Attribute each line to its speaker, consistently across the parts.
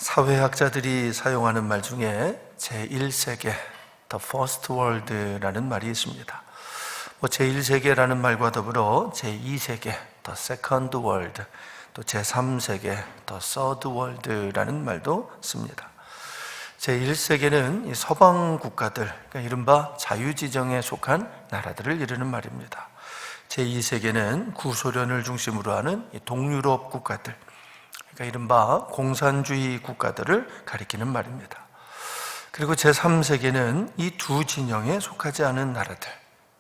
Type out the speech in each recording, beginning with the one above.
Speaker 1: 사회학자들이 사용하는 말 중에 제1세계, The First World라는 말이 있습니다. 제1세계라는 말과 더불어 제2세계, The Second World, 또 제3세계, The Third World라는 말도 씁니다. 제1세계는 서방 국가들, 그러니까 이른바 자유지정에 속한 나라들을 이르는 말입니다. 제2세계는 구소련을 중심으로 하는 동유럽 국가들, 그러니까 이른바 공산주의 국가들을 가리키는 말입니다. 그리고 제3세계는 이 두 진영에 속하지 않은 나라들,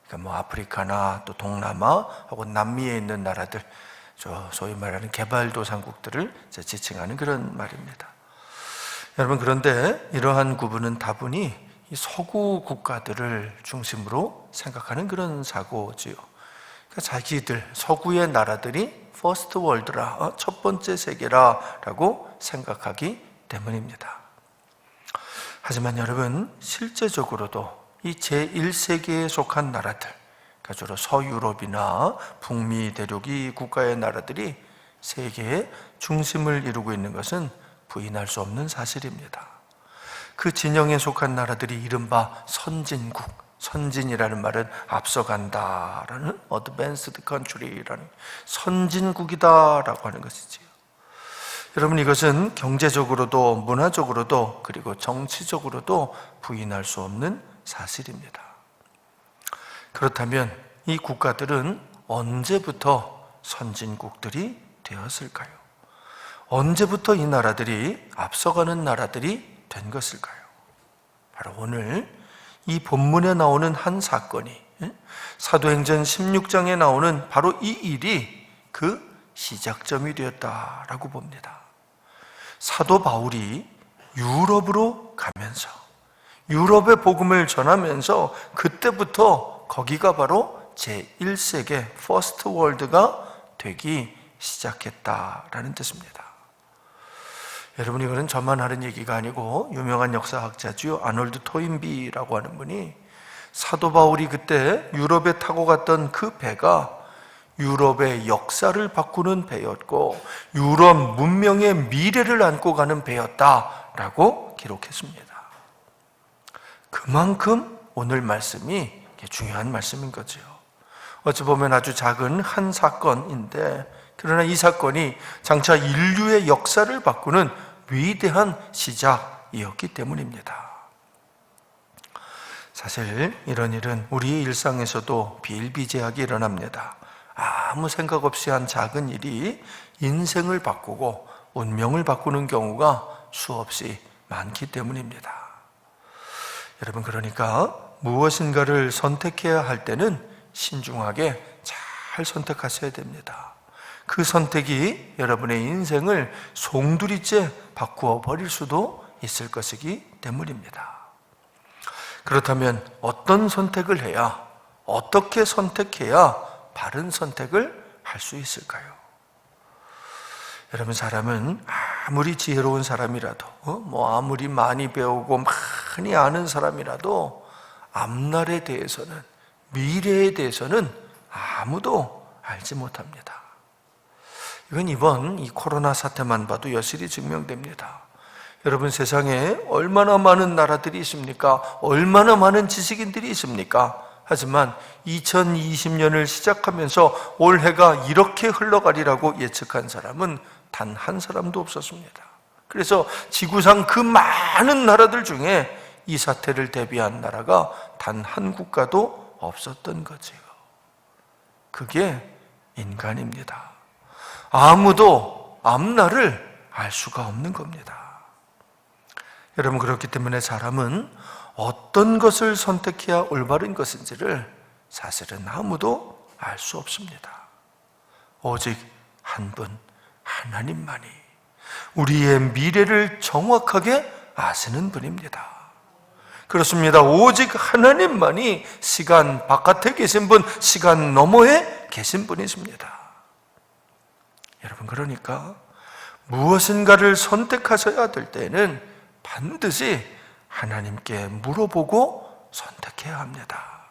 Speaker 1: 그러니까 아프리카나 또 동남아 혹은 남미에 있는 나라들, 소위 말하는 개발도상국들을 지칭하는 그런 말입니다. 여러분, 그런데 이러한 구분은 다분히 이 서구 국가들을 중심으로 생각하는 그런 사고지요. 그러니까 자기들, 서구의 나라들이 퍼스트 월드라, 첫 번째 세계라고 생각하기 때문입니다. 하지만 여러분, 실제적으로도 이 제1세계에 속한 나라들, 그러니까 주로 서유럽이나 북미 대륙이 국가의 나라들이 세계의 중심을 이루고 있는 것은 부인할 수 없는 사실입니다. 그 진영에 속한 나라들이 이른바 선진국, 선진이라는 말은 앞서간다라는 advanced country라는 선진국이다라고 하는 것이지요. 여러분, 이것은 경제적으로도 문화적으로도 그리고 정치적으로도 부인할 수 없는 사실입니다. 그렇다면 이 국가들은 언제부터 선진국들이 되었을까요? 언제부터 이 나라들이 앞서가는 나라들이 된 것일까요? 바로 오늘 이 본문에 나오는 한 사건이, 사도행전 16장에 나오는 바로 이 일이 그 시작점이 되었다라고 봅니다. 사도 바울이 유럽으로 가면서 유럽의 복음을 전하면서 그때부터 거기가 바로 제1세계 퍼스트 월드가 되기 시작했다라는 뜻입니다. 여러분, 이거는 저만 하는 얘기가 아니고 유명한 역사학자죠, 아놀드 토인비라고 하는 분이 사도 바울이 그때 유럽에 타고 갔던 그 배가 유럽의 역사를 바꾸는 배였고 유럽 문명의 미래를 안고 가는 배였다라고 기록했습니다. 그만큼 오늘 말씀이 중요한 말씀인 거죠. 어찌 보면 아주 작은 한 사건인데, 그러나 이 사건이 장차 인류의 역사를 바꾸는 위대한 시작이었기 때문입니다. 사실 이런 일은 우리의 일상에서도 비일비재하게 일어납니다. 아무 생각 없이 한 작은 일이 인생을 바꾸고 운명을 바꾸는 경우가 수없이 많기 때문입니다. 여러분, 그러니까 무엇인가를 선택해야 할 때는 신중하게 잘 선택하셔야 됩니다. 그 선택이 여러분의 인생을 송두리째 바꾸어 버릴 수도 있을 것이기 때문입니다. 그렇다면 어떤 선택을 해야, 어떻게 선택해야 바른 선택을 할 수 있을까요? 여러분, 사람은 아무리 지혜로운 사람이라도, 아무리 많이 배우고 많이 아는 사람이라도 앞날에 대해서는, 미래에 대해서는 아무도 알지 못합니다. 이건 이번 이 코로나 사태만 봐도 여실히 증명됩니다. 여러분, 세상에 얼마나 많은 나라들이 있습니까? 얼마나 많은 지식인들이 있습니까? 하지만 2020년을 시작하면서 올해가 이렇게 흘러가리라고 예측한 사람은 단 한 사람도 없었습니다. 그래서 지구상 그 많은 나라들 중에 이 사태를 대비한 나라가 단 한 국가도 없었던 거지요. 그게 인간입니다. 아무도 앞날을 알 수가 없는 겁니다. 여러분, 그렇기 때문에 사람은 어떤 것을 선택해야 올바른 것인지를 사실은 아무도 알 수 없습니다. 오직 한 분, 하나님만이 우리의 미래를 정확하게 아시는 분입니다. 그렇습니다. 오직 하나님만이 시간 바깥에 계신 분, 시간 너머에 계신 분이십니다. 여러분, 그러니까 무엇인가를 선택하셔야 될 때는 반드시 하나님께 물어보고 선택해야 합니다.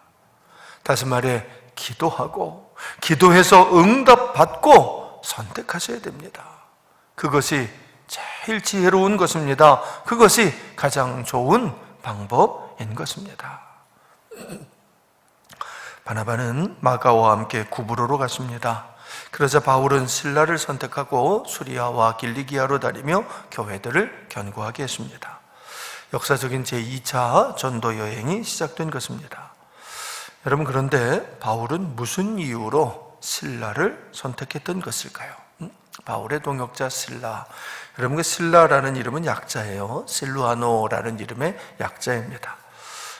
Speaker 1: 다시 말해, 기도하고 기도해서 응답받고 선택하셔야 됩니다. 그것이 제일 지혜로운 것입니다. 그것이 가장 좋은 방법인 것입니다. 바나바는 마가와 함께 구브로로 갔습니다. 그러자 바울은 실라를 선택하고 수리아와 길리기아로 다니며 교회들을 견고하게 했습니다. 역사적인 제2차 전도 여행이 시작된 것입니다. 여러분, 그런데 바울은 무슨 이유로 실라를 선택했던 것일까요? 바울의 동역자 실라. 여러분, 그 실라라는 이름은 약자예요. 실루아노라는 이름의 약자입니다.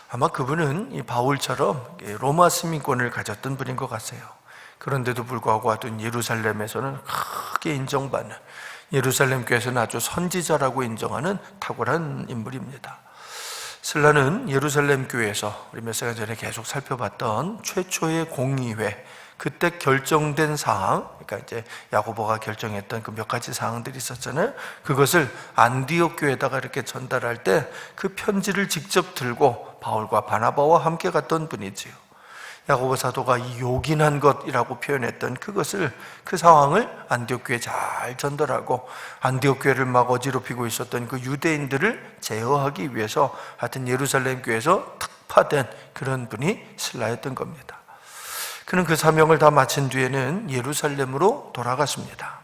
Speaker 1: 아마 그분은 이 바울처럼 로마 시민권을 가졌던 분인 것 같아요. 그런데도 불구하고 하여튼 예루살렘에서는 크게 인정받는, 예루살렘 교회에서는 아주 선지자라고 인정하는 탁월한 인물입니다. 실라는 예루살렘 교회에서 우리 몇 시간 전에 계속 살펴봤던 최초의 공의회, 그때 결정된 사항, 그러니까 이제 야고보가 결정했던 그 몇 가지 사항들이 있었잖아요. 그것을 안디옥 교회에다가 이렇게 전달할 때 그 편지를 직접 들고 바울과 바나바와 함께 갔던 분이지요. 야고보 사도가 이 요긴한 것이라고 표현했던 그것을, 그 상황을 안디옥 교회에 잘 전달하고 안디옥 교회를 막 어지럽히고 있었던 그 유대인들을 제어하기 위해서 하여튼 예루살렘 교회에서 특파된 그런 분이 실라였던 겁니다. 그는 그 사명을 다 마친 뒤에는 예루살렘으로 돌아갔습니다.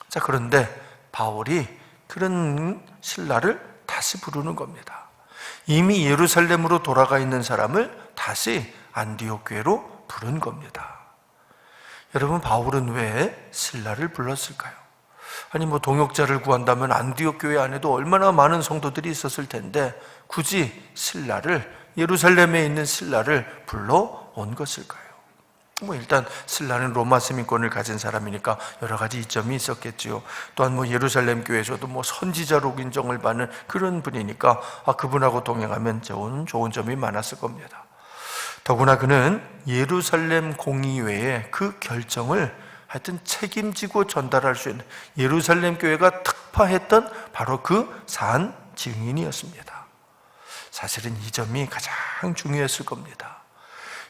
Speaker 1: 자, 그런데 바울이 그런 실라를 다시 부르는 겁니다. 이미 예루살렘으로 돌아가 있는 사람을 다시 안디옥 교회로 부른 겁니다. 여러분, 바울은 왜 실라를 불렀을까요? 아니 뭐 동역자를 구한다면 안디옥 교회 안에도 얼마나 많은 성도들이 있었을 텐데 굳이 실라를, 예루살렘에 있는 실라를 불러온 것일까요? 뭐 일단 실라는 로마 시민권을 가진 사람이니까 여러 가지 이점이 있었겠지요. 또한 뭐 예루살렘 교회에서도 뭐 선지자로 인정을 받는 그런 분이니까 그분하고 동행하면 좋은 점이 많았을 겁니다. 더구나 그는 예루살렘 공의회의 그 결정을 하여튼 책임지고 전달할 수 있는, 예루살렘 교회가 특파했던 바로 그 산 증인이었습니다. 사실은 이 점이 가장 중요했을 겁니다.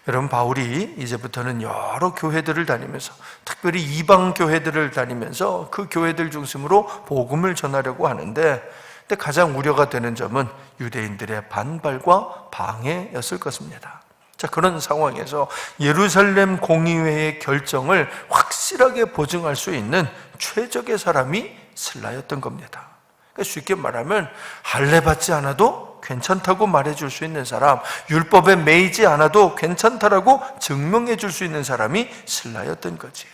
Speaker 1: 여러분, 바울이 이제부터는 여러 교회들을 다니면서, 특별히 이방 교회들을 다니면서 그 교회들 중심으로 복음을 전하려고 하는데, 근데 가장 우려가 되는 점은 유대인들의 반발과 방해였을 것입니다. 자, 그런 상황에서 예루살렘 공의회의 결정을 확실하게 보증할 수 있는 최적의 사람이 실라였던 겁니다. 그러니까 쉽게 말하면 할례 받지 않아도 괜찮다고 말해줄 수 있는 사람, 율법에 매이지 않아도 괜찮다라고 증명해 줄 수 있는 사람이 실라였던 거지요.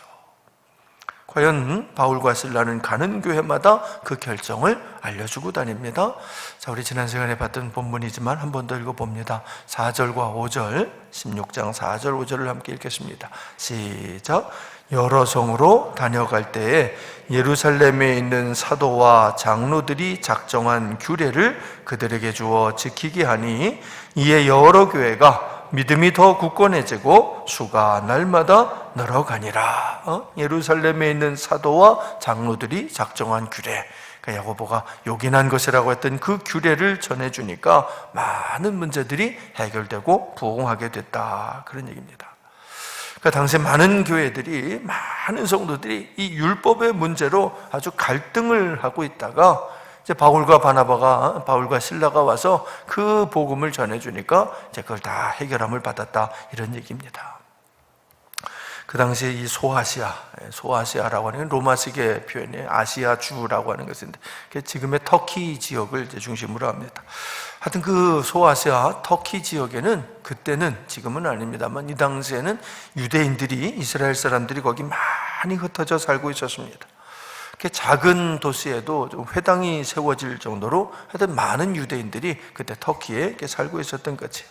Speaker 1: 과연 바울과 실라는 가는 교회마다 그 결정을 알려주고 다닙니다. 자, 우리 지난 시간에 봤던 본문이지만 한 번 더 읽어봅니다. 4절과 5절, 16장 4절 5절을 함께 읽겠습니다. 시작. 여러 성으로 다녀갈 때에 예루살렘에 있는 사도와 장로들이 작정한 규례를 그들에게 주어 지키게 하니 이에 여러 교회가 믿음이 더 굳건해지고 수가 날마다 늘어가니라. 예루살렘에 있는 사도와 장로들이 작정한 규례, 그러니까 야고보가 요긴한 것이라고 했던 그 규례를 전해주니까 많은 문제들이 해결되고 부흥하게 됐다, 그런 얘기입니다. 그러니까 당시 많은 교회들이, 많은 성도들이 이 율법의 문제로 아주 갈등을 하고 있다가 이제 바울과 실라가 와서 그 복음을 전해주니까 이제 그걸 다 해결함을 받았다, 이런 얘기입니다. 그 당시에 이 소아시아라고 하는 로마식의 표현이에요. 아시아주라고 하는 것인데 지금의 터키 지역을 이제 중심으로 합니다. 하여튼 그 소아시아 터키 지역에는 그때는, 지금은 아닙니다만 이 당시에는 유대인들이, 이스라엘 사람들이 거기 많이 흩어져 살고 있었습니다. 작은 도시에도 좀 회당이 세워질 정도로 하여튼 많은 유대인들이 그때 터키에 살고 있었던 거지요.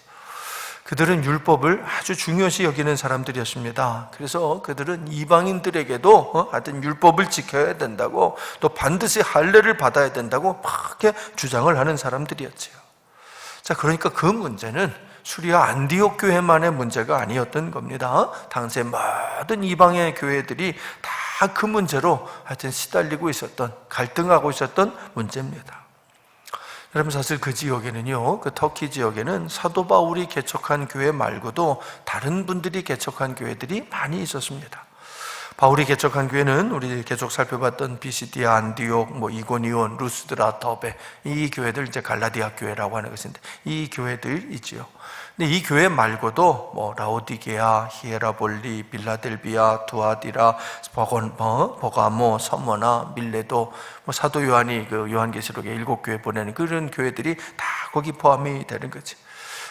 Speaker 1: 그들은 율법을 아주 중요시 여기는 사람들이었습니다. 그래서 그들은 이방인들에게도 하여튼 율법을 지켜야 된다고, 또 반드시 할례를 받아야 된다고 막 이렇게 주장을 하는 사람들이었지요. 자, 그러니까 그 문제는 수리아 안디옥 교회만의 문제가 아니었던 겁니다. 당시의 모든 이방의 교회들이 다 그 문제로 하여튼 시달리고 있었던, 갈등하고 있었던 문제입니다. 여러분, 사실 그 지역에는요, 그 터키 지역에는 사도 바울이 개척한 교회 말고도 다른 분들이 개척한 교회들이 많이 있었습니다. 바울이 개척한 교회는 우리 계속 살펴봤던 비시디아, 안디옥, 이고니온, 루스드라, 더베, 이 교회들 이제 갈라디아 교회라고 하는 것인데 이 교회들이지요. 근데 이 교회 말고도 라오디게아, 히에라볼리, 빌라델비아, 두아디라, 버가모, 서머나, 밀레도, 사도 요한이 그 요한계시록에 7교회 보내는 그런 교회들이 다 거기 포함이 되는 거지.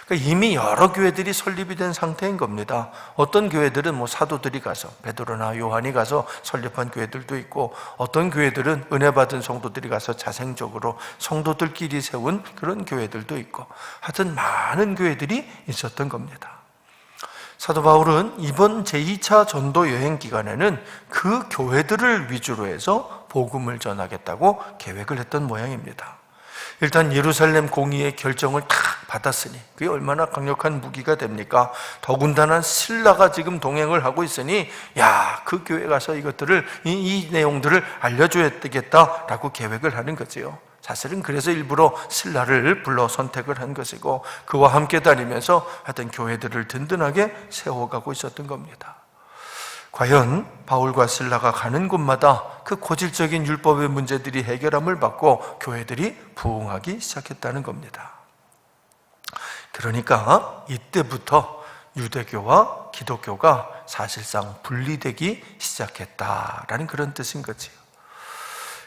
Speaker 1: 그러니까 이미 여러 교회들이 설립이 된 상태인 겁니다. 어떤 교회들은 사도들이 가서, 베드로나 요한이 가서 설립한 교회들도 있고, 어떤 교회들은 은혜 받은 성도들이 가서 자생적으로 성도들끼리 세운 그런 교회들도 있고, 하여튼 많은 교회들이 있었던 겁니다. 사도 바울은 이번 제2차 전도 여행 기간에는 그 교회들을 위주로 해서 복음을 전하겠다고 계획을 했던 모양입니다. 일단 예루살렘 공의의 결정을 탁 받았으니 그게 얼마나 강력한 무기가 됩니까? 더군다나 신라가 지금 동행을 하고 있으니 그 교회 가서 이것들을 이 내용들을 알려줘야 되겠다라고 계획을 하는 거지요. 사실은 그래서 일부러 신라를 불러 선택을 한 것이고 그와 함께 다니면서 하여튼 교회들을 든든하게 세워가고 있었던 겁니다. 과연 바울과 실라가 가는 곳마다 그 고질적인 율법의 문제들이 해결함을 받고 교회들이 부흥하기 시작했다는 겁니다. 그러니까 이때부터 유대교와 기독교가 사실상 분리되기 시작했다라는 그런 뜻인 거지요.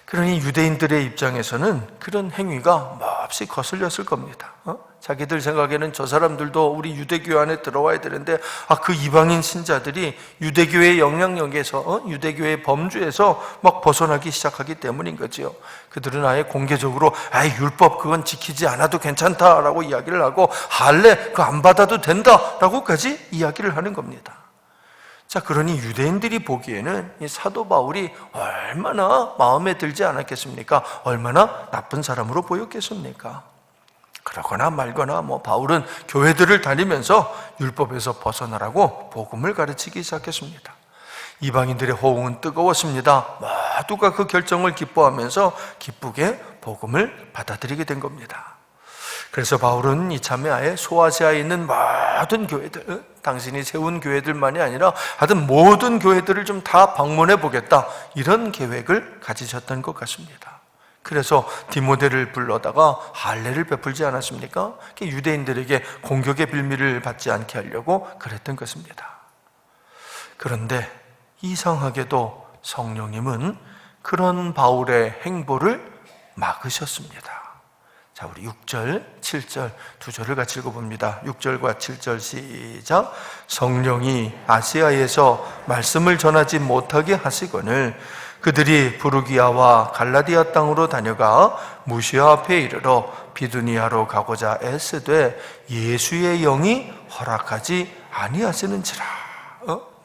Speaker 1: 그러니 유대인들의 입장에서는 그런 행위가 몹시 거슬렸을 겁니다. 자기들 생각에는 저 사람들도 우리 유대교 안에 들어와야 되는데 그 이방인 신자들이 유대교의 영향력에서 유대교의 범주에서 막 벗어나기 시작하기 때문인 거지요. 그들은 아예 공개적으로 율법 그건 지키지 않아도 괜찮다라고 이야기를 하고 할례 그거 안 받아도 된다라고까지 이야기를 하는 겁니다. 자, 그러니 유대인들이 보기에는 이 사도 바울이 얼마나 마음에 들지 않았겠습니까? 얼마나 나쁜 사람으로 보였겠습니까? 그러거나 말거나 바울은 교회들을 다니면서 율법에서 벗어나라고 복음을 가르치기 시작했습니다. 이방인들의 호응은 뜨거웠습니다. 모두가 그 결정을 기뻐하면서 기쁘게 복음을 받아들이게 된 겁니다. 그래서 바울은 이참에 아예 소아시아에 있는 모든 교회들, 당신이 세운 교회들만이 아니라 하여튼 모든 교회들을 좀 다 방문해 보겠다, 이런 계획을 가지셨던 것 같습니다. 그래서 디모데를 불러다가 할례를 베풀지 않았습니까? 유대인들에게 공격의 빌미를 받지 않게 하려고 그랬던 것입니다. 그런데 이상하게도 성령님은 그런 바울의 행보를 막으셨습니다. 자, 우리 6절, 7절 두 절을 같이 읽어봅니다. 6절과 7절 시작. 성령이 아시아에서 말씀을 전하지 못하게 하시거늘 그들이 부르기아와 갈라디아 땅으로 다녀가 무시아 앞에 이르러 비두니아로 가고자 애쓰되 예수의 영이 허락하지 아니하시는지라.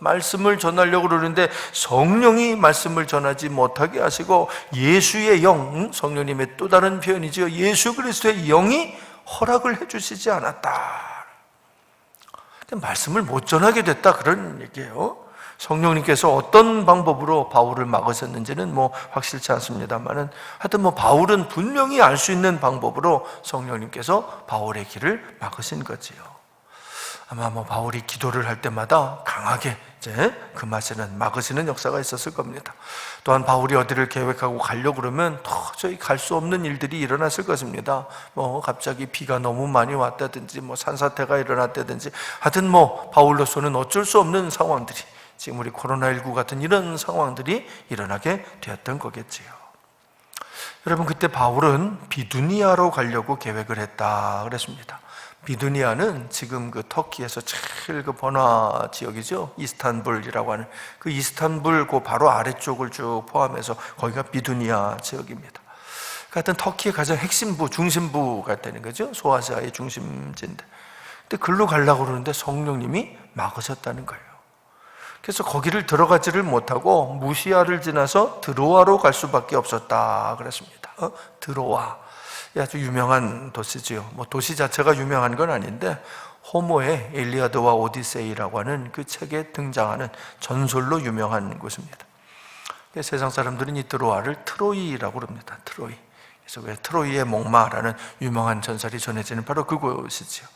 Speaker 1: 말씀을 전하려고 그러는데 성령이 말씀을 전하지 못하게 하시고 예수의 영, 성령님의 또 다른 표현이죠. 예수 그리스도의 영이 허락을 해주시지 않았다. 말씀을 못 전하게 됐다, 그런 얘기예요. 성령님께서 어떤 방법으로 바울을 막으셨는지는 확실치 않습니다만은 하여튼 바울은 분명히 알 수 있는 방법으로 성령님께서 바울의 길을 막으신 거지요. 아마 바울이 기도를 할 때마다 강하게 이제 그 맛에는 막으시는 역사가 있었을 겁니다. 또한 바울이 어디를 계획하고 가려고 그러면 도저히 갈 수 없는 일들이 일어났을 것입니다. 갑자기 비가 너무 많이 왔다든지 산사태가 일어났다든지 하여튼 바울로서는 어쩔 수 없는 상황들이, 지금 우리 코로나19 같은 이런 상황들이 일어나게 되었던 거겠지요. 여러분, 그때 바울은 비두니아로 가려고 계획을 했다 그랬습니다. 비두니아는 지금 그 터키에서 제일 그 번화 지역이죠. 이스탄불이라고 하는 그 이스탄불 그 바로 아래쪽을 쭉 포함해서 거기가 비두니아 지역입니다. 하여튼 터키의 가장 핵심부, 중심부가 되는 거죠. 소아시아의 중심지인데, 근데 글로 가려고 그러는데 성령님이 막으셨다는 거예요. 그래서 거기를 들어가지를 못하고 무시아를 지나서 드로아로 갈 수밖에 없었다 그랬습니다. 드로아, 아주 유명한 도시지요. 도시 자체가 유명한 건 아닌데 호모의 일리아드와 오디세이라고 하는 그 책에 등장하는 전설로 유명한 곳입니다. 세상 사람들은 이 드로아를 트로이라고 그럽니다. 트로이. 그래서 왜 트로이의 목마라는 유명한 전설이 전해지는 바로 그곳이지요.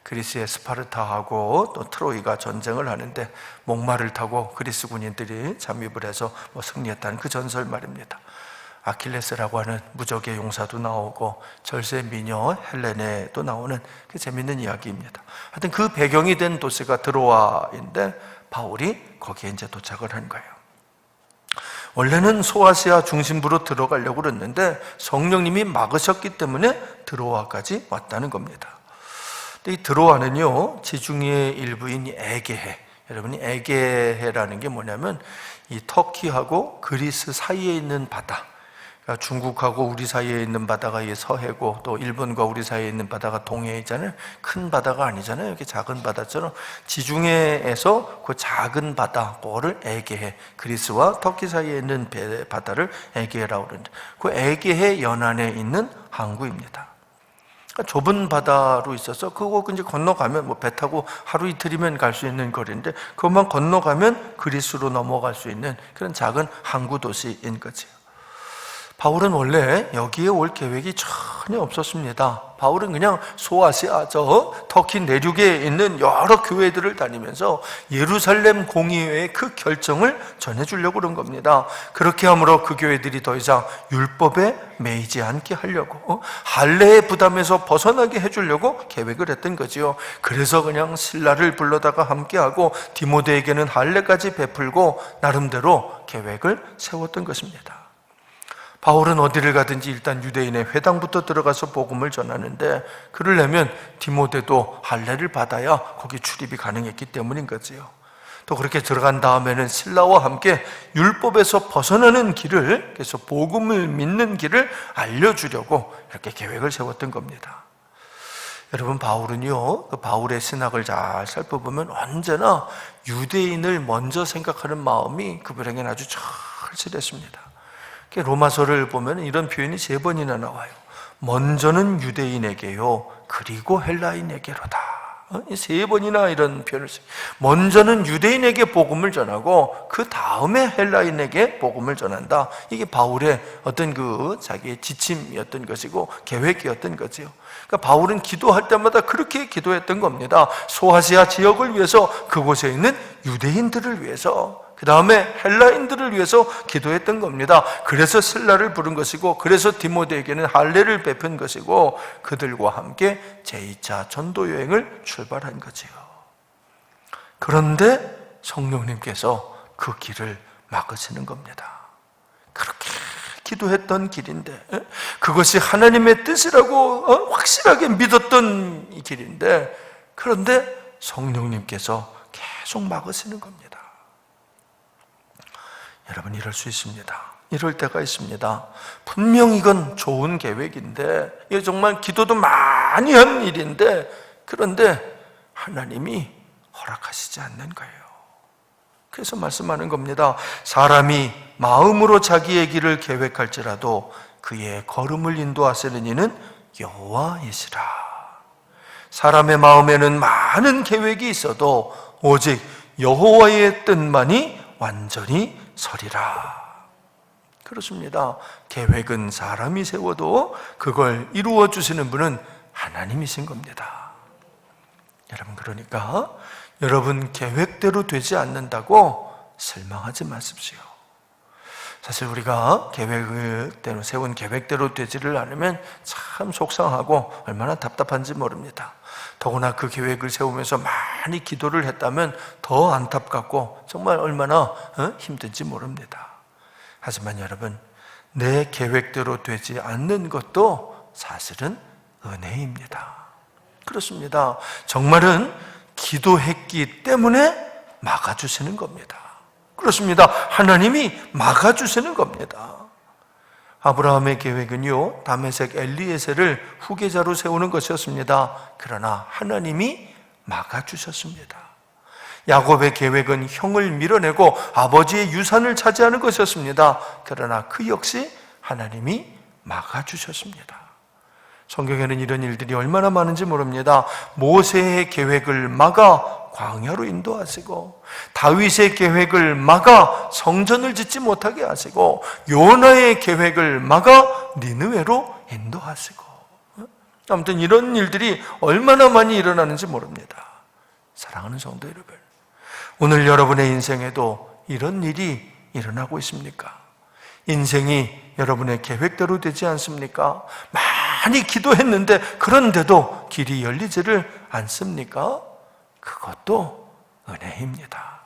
Speaker 1: 그리스의 스파르타하고 또 트로이가 전쟁을 하는데 목마를 타고 그리스 군인들이 잠입을 해서 승리했다는 그 전설 말입니다. 아킬레스라고 하는 무적의 용사도 나오고 절세 미녀 헬레네도 나오는 그 재밌는 이야기입니다. 하여튼 그 배경이 된 도시가 드로아인데 바울이 거기에 이제 도착을 한 거예요. 원래는 소아시아 중심부로 들어가려고 그랬는데 성령님이 막으셨기 때문에 드로아까지 왔다는 겁니다. 근데 이 드로아는요, 지중해 일부인 에게해, 여러분이 에게해라는 게 뭐냐면 이 터키하고 그리스 사이에 있는 바다, 그러니까 중국하고 우리 사이에 있는 바다가 이 서해고 또 일본과 우리 사이에 있는 바다가 동해이잖아요. 큰 바다가 아니잖아요. 이렇게 작은 바다처럼 지중해에서 그 작은 바다, 그거를 에게해, 그리스와 터키 사이에 있는 바다를 에게해라고 그러는데 그 에게해 연안에 있는 항구입니다. 그러니까 좁은 바다로 있어서 그거 이제 건너가면 배 타고 하루 이틀이면 갈 수 있는 거리인데 그것만 건너가면 그리스로 넘어갈 수 있는 그런 작은 항구 도시인 거죠. 바울은 원래 여기에 올 계획이 전혀 없었습니다. 바울은 그냥 소아시아 터키 내륙에 있는 여러 교회들을 다니면서 예루살렘 공의회의 그 결정을 전해주려고 그런 겁니다. 그렇게 함으로 그 교회들이 더 이상 율법에 매이지 않게 하려고, 할례의 부담에서 벗어나게 해주려고 계획을 했던 거지요. 그래서 그냥 신라를 불러다가 함께하고 디모데에게는 할례까지 베풀고 나름대로 계획을 세웠던 것입니다. 바울은 어디를 가든지 일단 유대인의 회당부터 들어가서 복음을 전하는데 그러려면 디모데도 할례를 받아야 거기 출입이 가능했기 때문인 거지요. 또 그렇게 들어간 다음에는 신라와 함께 율법에서 벗어나는 길을, 그래서 복음을 믿는 길을 알려주려고 이렇게 계획을 세웠던 겁니다. 여러분, 바울은요, 그 바울의 신학을 잘 살펴보면 언제나 유대인을 먼저 생각하는 마음이 그분에게는 아주 절실했습니다. 로마서를 보면 이런 표현이 3번이나 나와요. 먼저는 유대인에게요, 그리고 헬라인에게로다. 3번이나 이런 표현을 써요. 먼저는 유대인에게 복음을 전하고 그 다음에 헬라인에게 복음을 전한다. 이게 바울의 어떤 자기의 지침이었던 것이고 계획이었던 거지요. 그러니까 바울은 기도할 때마다 그렇게 기도했던 겁니다. 소아시아 지역을 위해서, 그곳에 있는 유대인들을 위해서, 그 다음에 헬라인들을 위해서 기도했던 겁니다. 그래서 신라를 부른 것이고, 그래서 디모데에게는 할례를 베푼 것이고, 그들과 함께 제2차 전도 여행을 출발한 거지요. 그런데 성령님께서 그 길을 막으시는 겁니다. 그렇게 기도했던 길인데, 그것이 하나님의 뜻이라고 확실하게 믿었던 이 길인데, 그런데 성령님께서 계속 막으시는 겁니다. 여러분, 이럴 수 있습니다. 이럴 때가 있습니다. 분명 이건 좋은 계획인데, 이게 정말 기도도 많이 한 일인데, 그런데 하나님이 허락하시지 않는 거예요. 그래서 말씀하는 겁니다. 사람이 마음으로 자기의 길을 계획할지라도 그의 걸음을 인도하시는 이는 여호와이시라. 사람의 마음에는 많은 계획이 있어도 오직 여호와의 뜻만이 완전히 서리라. 그렇습니다. 계획은 사람이 세워도 그걸 이루어 주시는 분은 하나님이신 겁니다. 여러분, 그러니까 여러분 계획대로 되지 않는다고 실망하지 마십시오. 사실 우리가 계획대로 세운 계획대로 되지를 않으면 참 속상하고 얼마나 답답한지 모릅니다. 더구나 그 계획을 세우면서 많이 기도를 했다면 더 안타깝고 정말 얼마나 힘든지 모릅니다. 하지만 여러분, 내 계획대로 되지 않는 것도 사실은 은혜입니다. 그렇습니다. 정말은 기도했기 때문에 막아주시는 겁니다. 그렇습니다. 하나님이 막아주시는 겁니다. 아브라함의 계획은요, 다메섹 엘리에셀을 후계자로 세우는 것이었습니다. 그러나 하나님이 막아주셨습니다. 야곱의 계획은 형을 밀어내고 아버지의 유산을 차지하는 것이었습니다. 그러나 그 역시 하나님이 막아주셨습니다. 성경에는 이런 일들이 얼마나 많은지 모릅니다. 모세의 계획을 막아 광야로 인도하시고, 다윗의 계획을 막아 성전을 짓지 못하게 하시고, 요나의 계획을 막아 니느웨로 인도하시고, 아무튼 이런 일들이 얼마나 많이 일어나는지 모릅니다. 사랑하는 성도 여러분, 오늘 여러분의 인생에도 이런 일이 일어나고 있습니까? 인생이 여러분의 계획대로 되지 않습니까? 많이 기도했는데 그런데도 길이 열리지를 않습니까? 그것도 은혜입니다.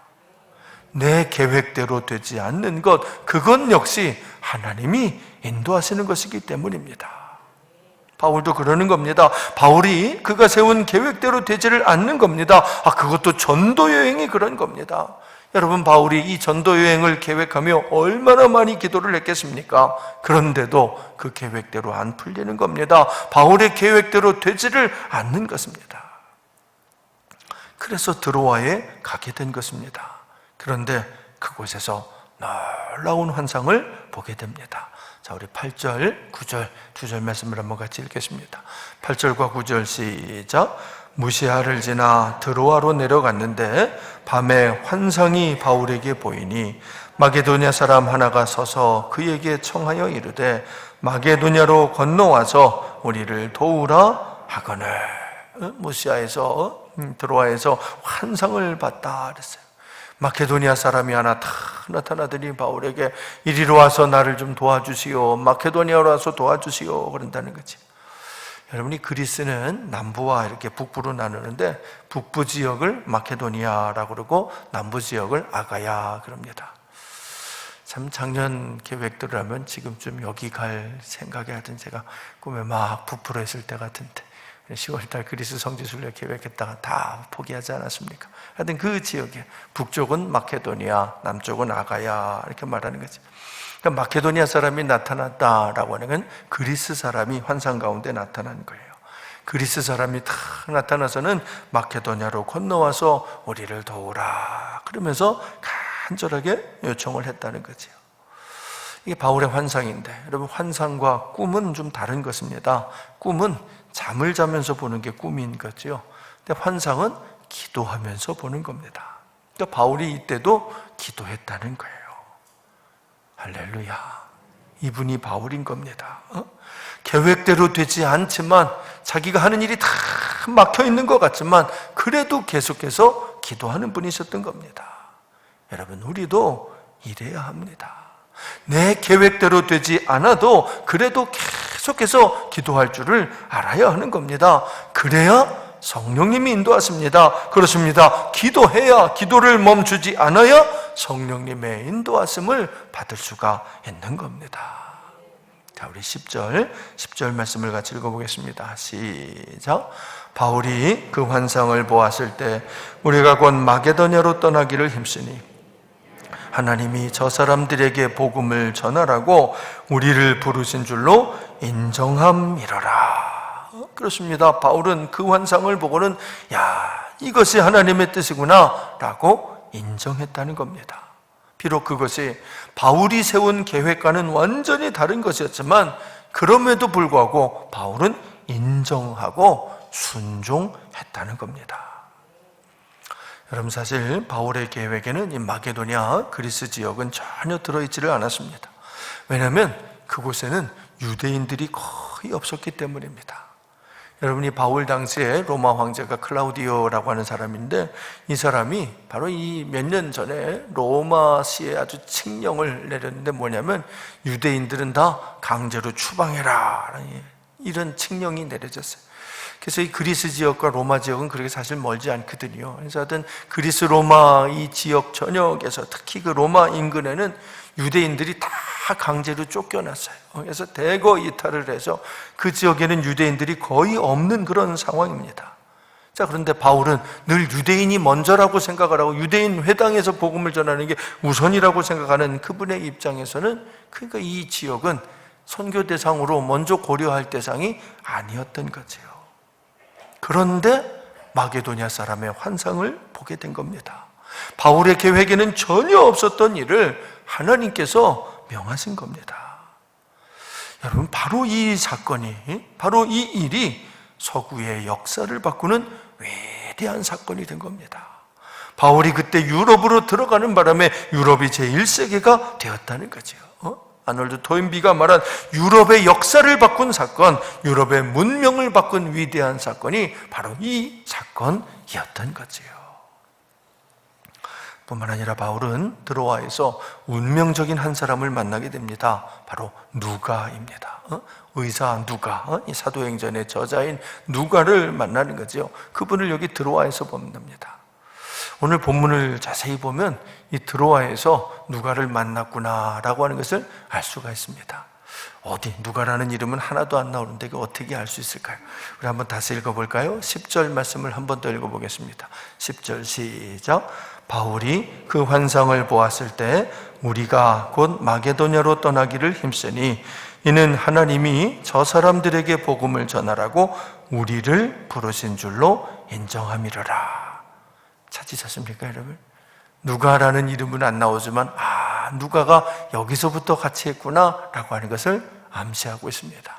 Speaker 1: 내 계획대로 되지 않는 것, 그건 역시 하나님이 인도하시는 것이기 때문입니다. 바울도 그러는 겁니다. 바울이 그가 세운 계획대로 되지를 않는 겁니다. 그것도 전도 여행이 그런 겁니다. 여러분, 바울이 이 전도 여행을 계획하며 얼마나 많이 기도를 했겠습니까? 그런데도 그 계획대로 안 풀리는 겁니다. 바울의 계획대로 되지를 않는 것입니다. 그래서 드로아에 가게 된 것입니다. 그런데 그곳에서 놀라운 환상을 보게 됩니다. 자, 우리 8절, 9절, 2절 말씀을 한번 같이 읽겠습니다. 8절과 9절 시작. 무시아를 지나 드로아로 내려갔는데 밤에 환상이 바울에게 보이니 마게도냐 사람 하나가 서서 그에게 청하여 이르되 마게도냐로 건너와서 우리를 도우라 하거늘. 무시아에서 드로아에서 환상을 봤다 그랬어요. 마케도니아 사람이 하나 다 나타나더니 바울에게 이리로 와서 나를 좀 도와주시오, 마케도니아로 와서 도와주시오 그런다는 거지. 여러분이 그리스는 남부와 이렇게 북부로 나누는데 북부 지역을 마케도니아라고 그러고 남부 지역을 아가야 그럽니다. 참 작년 계획대로 하면 지금쯤 여기 갈 생각이 하여튼 제가 꿈에 막 부풀어 있을 때 같은데 10월달 그리스 성지순례 계획했다가 다 포기하지 않았습니까? 하여튼 그 지역에 북쪽은 마케도니아, 남쪽은 아가야 이렇게 말하는 거죠. 그러니까 마케도니아 사람이 나타났다라고 하는 건 그리스 사람이 환상 가운데 나타난 거예요. 그리스 사람이 다 나타나서는 마케도니아로 건너와서 우리를 도우라 그러면서 간절하게 요청을 했다는 거죠. 이게 바울의 환상인데, 여러분, 환상과 꿈은 좀 다른 것입니다. 꿈은 잠을 자면서 보는 게 꿈인 거죠. 근데 환상은 기도하면서 보는 겁니다. 그러니까 바울이 이때도 기도했다는 거예요. 할렐루야. 이분이 바울인 겁니다. 계획대로 되지 않지만 자기가 하는 일이 다 막혀 있는 것 같지만 그래도 계속해서 기도하는 분이셨던 겁니다. 여러분, 우리도 이래야 합니다. 내 계획대로 되지 않아도 그래도 계속해서 기도할 줄을 알아야 하는 겁니다. 그래야 성령님이 인도하십니다. 그렇습니다. 기도해야, 기도를 멈추지 않아야 성령님의 인도하심을 받을 수가 있는 겁니다. 자, 우리 10절 말씀을 같이 읽어보겠습니다. 시작. 바울이 그 환상을 보았을 때 우리가 곧 마게도냐로 떠나기를 힘쓰니 하나님이 저 사람들에게 복음을 전하라고 우리를 부르신 줄로 인정함이러라. 그렇습니다. 바울은 그 환상을 보고는 이것이 하나님의 뜻이구나 라고 인정했다는 겁니다. 비록 그것이 바울이 세운 계획과는 완전히 다른 것이었지만 그럼에도 불구하고 바울은 인정하고 순종했다는 겁니다. 여러분, 사실 바울의 계획에는 이 마게도냐 그리스 지역은 전혀 들어있지를 않았습니다. 왜냐하면 그곳에는 유대인들이 거의 없었기 때문입니다. 여러분이 바울 당시에 로마 황제가 클라우디오라고 하는 사람인데 이 사람이 바로 이 몇 년 전에 로마시에 아주 칙령을 내렸는데 뭐냐면 유대인들은 다 강제로 추방해라 이런 칙령이 내려졌어요. 그래서 이 그리스 지역과 로마 지역은 그렇게 사실 멀지 않거든요. 그래서 하여튼 그리스 로마 이 지역 전역에서 특히 그 로마 인근에는 유대인들이 다 강제로 쫓겨났어요. 그래서 대거 이탈을 해서 그 지역에는 유대인들이 거의 없는 그런 상황입니다. 자, 그런데 바울은 늘 유대인이 먼저라고 생각을 하고 유대인 회당에서 복음을 전하는 게 우선이라고 생각하는 그분의 입장에서는 그러니까 이 지역은 선교 대상으로 먼저 고려할 대상이 아니었던 거죠. 그런데 마게도냐 사람의 환상을 보게 된 겁니다. 바울의 계획에는 전혀 없었던 일을 하나님께서 명하신 겁니다. 여러분, 바로 이 사건이, 바로 이 일이 서구의 역사를 바꾸는 위대한 사건이 된 겁니다. 바울이 그때 유럽으로 들어가는 바람에 유럽이 제1세계가 되었다는 거죠. 아놀드 토인비가 말한 유럽의 역사를 바꾼 사건, 유럽의 문명을 바꾼 위대한 사건이 바로 이 사건이었던 거지요. 뿐만 아니라 바울은 드로아에서 운명적인 한 사람을 만나게 됩니다. 바로 누가입니다. 의사 누가, 이 사도행전의 저자인 누가를 만나는 거죠. 그분을 여기 드로아에서 봅니다. 오늘 본문을 자세히 보면 이 드로아에서 누가를 만났구나라고 하는 것을 알 수가 있습니다. 어디 누가라는 이름은 하나도 안 나오는데 이거 어떻게 알 수 있을까요? 우리 한번 다시 읽어볼까요? 10절 말씀을 한 번 더 읽어보겠습니다. 10절 시작. 바울이 그 환상을 보았을 때 우리가 곧 마게도냐로 떠나기를 힘쓰니 이는 하나님이 저 사람들에게 복음을 전하라고 우리를 부르신 줄로 인정함이로라. 찾으셨습니까, 여러분? 누가라는 이름은 안 나오지만 누가가 여기서부터 같이 했구나 라고 하는 것을 암시하고 있습니다.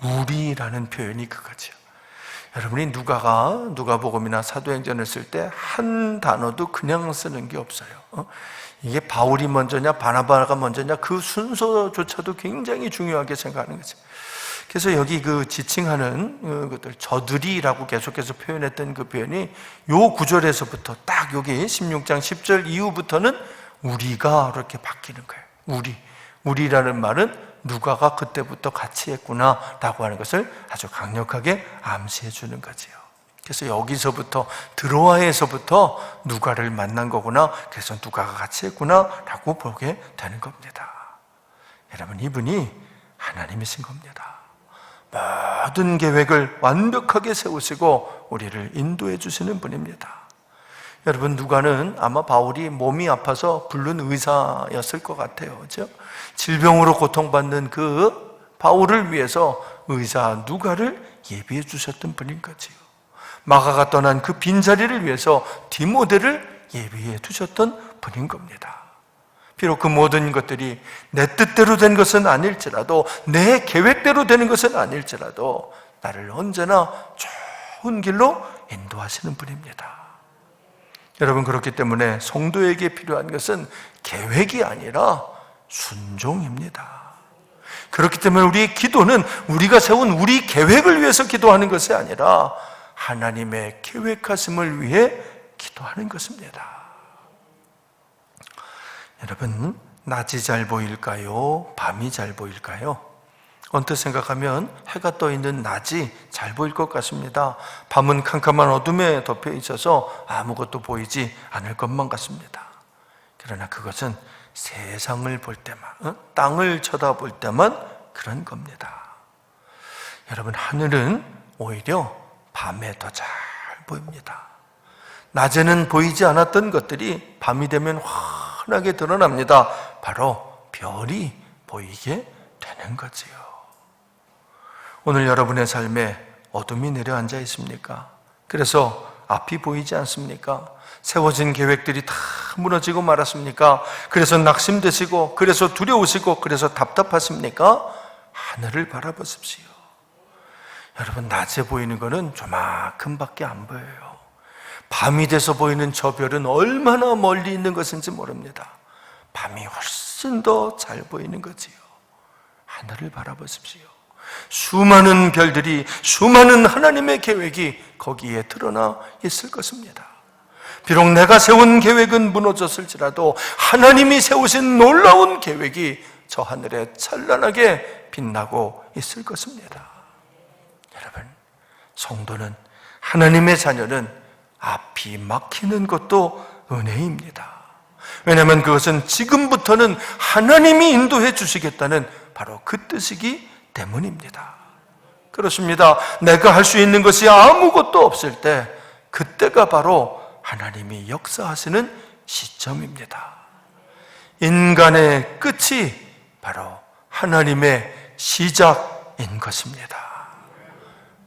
Speaker 1: 우리라는 표현이 그거죠. 여러분이 누가복음이나 사도행전을 쓸 때 한 단어도 그냥 쓰는 게 없어요. 이게 바울이 먼저냐 바나바가 먼저냐 그 순서조차도 굉장히 중요하게 생각하는 거죠. 그래서 여기 그 지칭하는 것들, 저들이라고 계속해서 표현했던 그 표현이 요 구절에서부터 딱 여기 16장 10절 이후부터는 우리가 이렇게 바뀌는 거예요. 우리라는 말은 누가가 그때부터 같이 했구나라고 하는 것을 아주 강력하게 암시해 주는 거지요. 그래서 여기서부터 드로아에서부터 누가를 만난 거구나, 그래서 누가가 같이 했구나라고 보게 되는 겁니다. 여러분, 이분이 하나님이신 겁니다. 모든 계획을 완벽하게 세우시고 우리를 인도해 주시는 분입니다. 여러분, 누가는 아마 바울이 몸이 아파서 부른 의사였을 것 같아요. 그렇죠? 질병으로 고통받는 그 바울을 위해서 의사 누가를 예비해 주셨던 분인 거지요. 마가가 떠난 그 빈자리를 위해서 디모데를 예비해 두셨던 분인 겁니다. 비록 그 모든 것들이 내 뜻대로 된 것은 아닐지라도, 내 계획대로 되는 것은 아닐지라도 나를 언제나 좋은 길로 인도하시는 분입니다. 여러분, 그렇기 때문에 성도에게 필요한 것은 계획이 아니라 순종입니다. 그렇기 때문에 우리의 기도는 우리가 세운 우리 계획을 위해서 기도하는 것이 아니라 하나님의 계획하심을 위해 기도하는 것입니다. 여러분, 낮이 잘 보일까요? 밤이 잘 보일까요? 언뜻 생각하면 해가 떠 있는 낮이 잘 보일 것 같습니다. 밤은 캄캄한 어둠에 덮여 있어서 아무것도 보이지 않을 것만 같습니다. 그러나 그것은 세상을 볼 때만, 땅을 쳐다볼 때만 그런 겁니다. 여러분, 하늘은 오히려 밤에 더 잘 보입니다. 낮에는 보이지 않았던 것들이 밤이 되면 환하게 드러납니다. 바로 별이 보이게 되는 거지요. 오늘 여러분의 삶에 어둠이 내려앉아 있습니까? 그래서 앞이 보이지 않습니까? 세워진 계획들이 다 무너지고 말았습니까? 그래서 낙심되시고, 그래서 두려우시고, 그래서 답답하십니까? 하늘을 바라보십시오. 여러분, 낮에 보이는 것은 조만큼밖에 안 보여요. 밤이 돼서 보이는 저 별은 얼마나 멀리 있는 것인지 모릅니다. 밤이 훨씬 더 잘 보이는 거지요. 하늘을 바라보십시오. 수많은 별들이, 수많은 하나님의 계획이 거기에 드러나 있을 것입니다. 비록 내가 세운 계획은 무너졌을지라도 하나님이 세우신 놀라운 계획이 저 하늘에 찬란하게 빛나고 있을 것입니다. 여러분, 성도는, 하나님의 자녀는 앞이 막히는 것도 은혜입니다. 왜냐하면 그것은 지금부터는 하나님이 인도해 주시겠다는 바로 그 뜻이기 때문입니다. 그렇습니다. 내가 할 수 있는 것이 아무것도 없을 때, 그때가 바로 하나님이 역사하시는 시점입니다. 인간의 끝이 바로 하나님의 시작인 것입니다.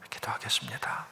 Speaker 1: 기도하겠습니다.